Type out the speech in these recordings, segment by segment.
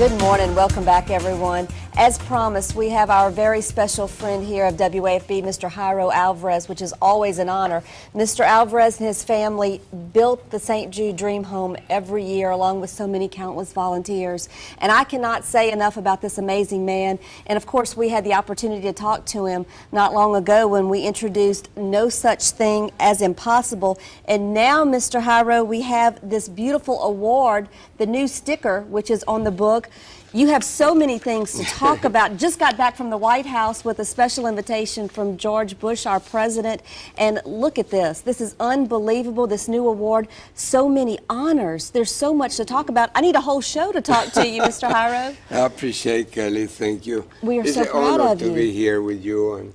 Good morning. Welcome back, everyone. As promised, we have our very special friend here of WAFB, Mr. Jairo Alvarez, which is always an honor. Mr. Alvarez and his family built the St. Jude Dream Home every year, along with so many countless volunteers. And I cannot say enough about this amazing man. And of course, we had the opportunity to talk to him not long ago when we introduced No Such Thing as Impossible. And now, Mr. Jairo, we have this beautiful award, the new sticker, which is on the book. You have so many things to talk about. Just got back from the White House with a special invitation from George Bush, our president. And look at this. This is unbelievable, this new award. So many honors. There's so much to talk about. I need a whole show to talk to you, Mr. Jairo. I appreciate, Kelly. Thank you. We are so proud of you. It's an honor to be here with you. And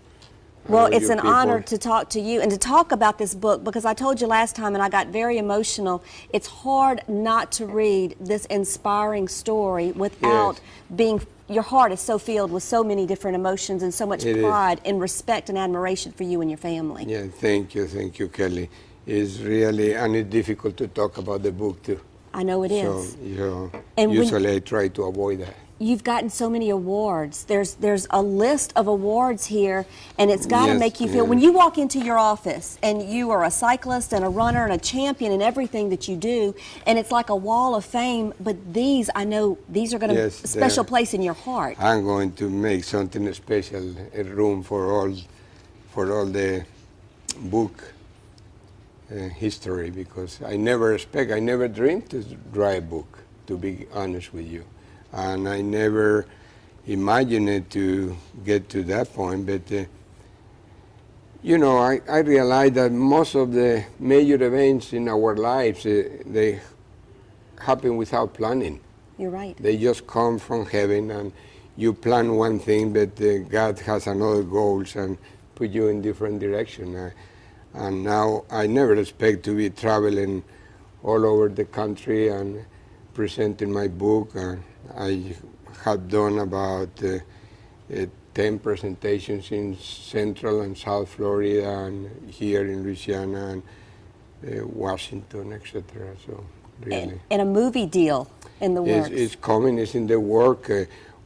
well, it's an honor to talk to you and to talk about this book, because I told you last time and I got very emotional. It's hard not to read this inspiring story without being, your heart is so filled with so many different emotions and so much pride and respect and admiration for you and your family. Yeah, thank you, Kelly. It's really, and it's difficult to talk about the book too. I know it is. So, you know, and usually I try to avoid that. You've gotten so many awards. There's a list of awards here, and it's got to make you feel, when you walk into your office and you are a cyclist and a runner and a champion in everything that you do, and it's like a wall of fame, but these, I know, these are going to a special place in your heart. I'm going to make something special, a room for all the book history, because I never dreamed to write a book, to be honest with you. And I never imagined it to get to that point, but you know, I realized that most of the major events in our lives, they happen without planning. You're right. They just come from heaven, and you plan one thing, but God has another goals and put you in different direction. And now I never expect to be traveling all over the country and presenting my book. I have done about 10 presentations in Central and South Florida, and here in Louisiana and Washington, etc. So really, and a movie deal in the works. It's coming. It's in the work.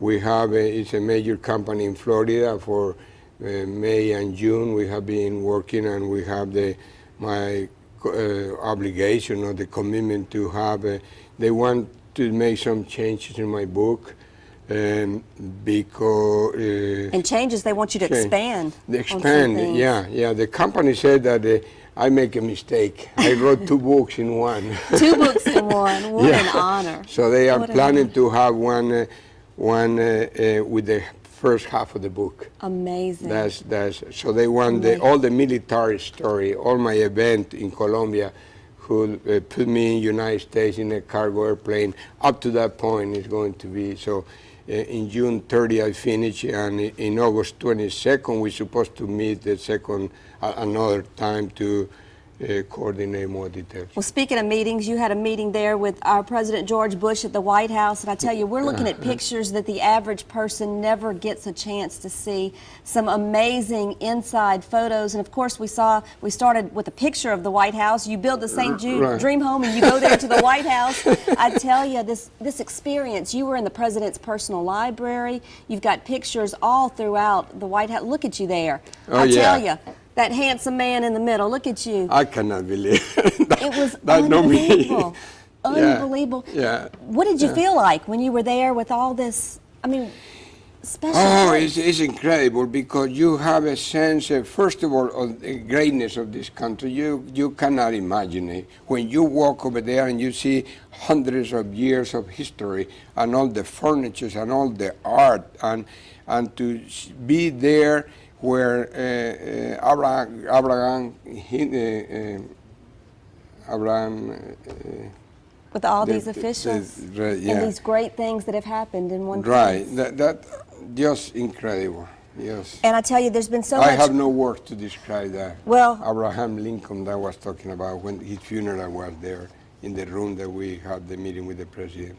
We have it's a major company in Florida for May and June. We have been working, and we have my obligation or the commitment to have. They want to make some changes in my book, because and changes, they want you to expand. Yeah. The company said that I make a mistake. I wrote 2 books in one. 2 books in one. What an honor. So they are planning to have one with the first half of the book. Amazing. That's so they want all the military story, all my event in Colombia, who put me in United States in a cargo airplane. Up to that point is going to be, so in June 30 I finish, and in August 22nd we're supposed to meet the second, another time to coordinate more details. Well, speaking of meetings, you had a meeting there with our President George Bush at the White House, and I tell you, we're looking at pictures that the average person never gets a chance to see. Some amazing inside photos, and of course we started with a picture of the White House. You build the St. Jude Dream Home and you go there to the White House. I tell you, this experience, you were in the President's personal library. You've got pictures all throughout the White House. Look at you there. I tell you. That handsome man in the middle, look at you. I cannot believe it was unbelievable. Unbelievable. Yeah. What did you feel like when you were there with all this, I mean, special it's incredible, because you have a sense, first of all, of the greatness of this country. You cannot imagine it. When you walk over there and you see hundreds of years of history and all the furniture and all the art, and to be there where Abraham with all these officials and these great things that have happened in one place. Right, that just incredible. Yes. And I tell you, there's been so much. I have no words to describe that. Well, Abraham Lincoln, that I was talking about, when his funeral was there in the room that we had the meeting with the president.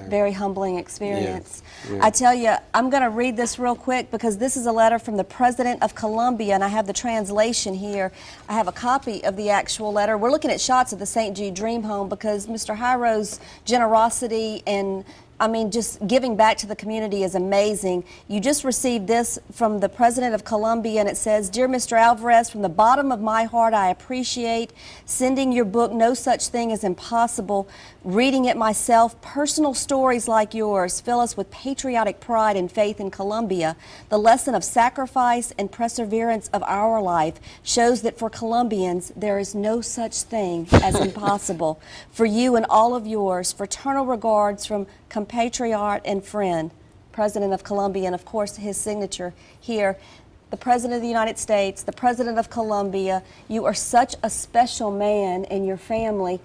Very humbling experience. I tell you, I'm going to read this real quick, because this is a letter from the President of Colombia, and I have the translation here. I have a copy of the actual letter. We're looking at shots of the St. Jude Dream Home because Mr. Jairo's generosity and I mean, just giving back to the community is amazing. You just received this from the President of Colombia, and it says, "Dear Mr. Alvarez, from the bottom of my heart, I appreciate sending your book, No Such Thing is Impossible, reading it myself. Personal stories like yours fill us with patriotic pride and faith in Colombia. The lesson of sacrifice and perseverance of our life shows that for Colombians, there is no such thing as impossible. For you and all of yours, fraternal regards from compatriot and friend, President of Colombia," and of course his signature here. The President of the United States, the President of Colombia, you are such a special man and your family.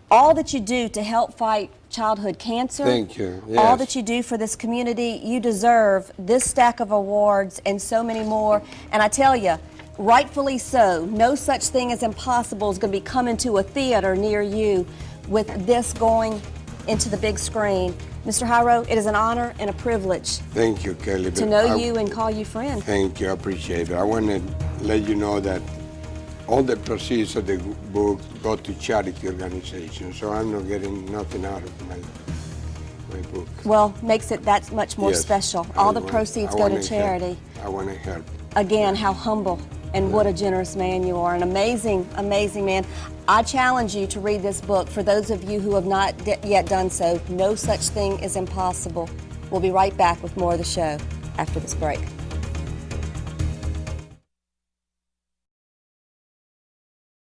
All that you do to help fight childhood cancer, thank you. all Yes. that you do for this community, you deserve this stack of awards and so many more. And I tell you, rightfully so, No Such Thing as Impossible is going to be coming to a theater near you with this going into the big screen. Mr. Jairo, it is an honor and a privilege Thank you, Kelly. to but know you and call you friend. Thank you, I appreciate it. I want to let you know that all the proceeds of the book go to charity organizations, so I'm not getting nothing out of my book. Well, makes it that much more Yes, special. I All the want- proceeds I go to wanna charity. I want to help. Again, how humble and what a generous man you are. An amazing, amazing man. I challenge you to read this book. For those of you who have not yet done so, No Such Thing is Impossible. We'll be right back with more of the show after this break.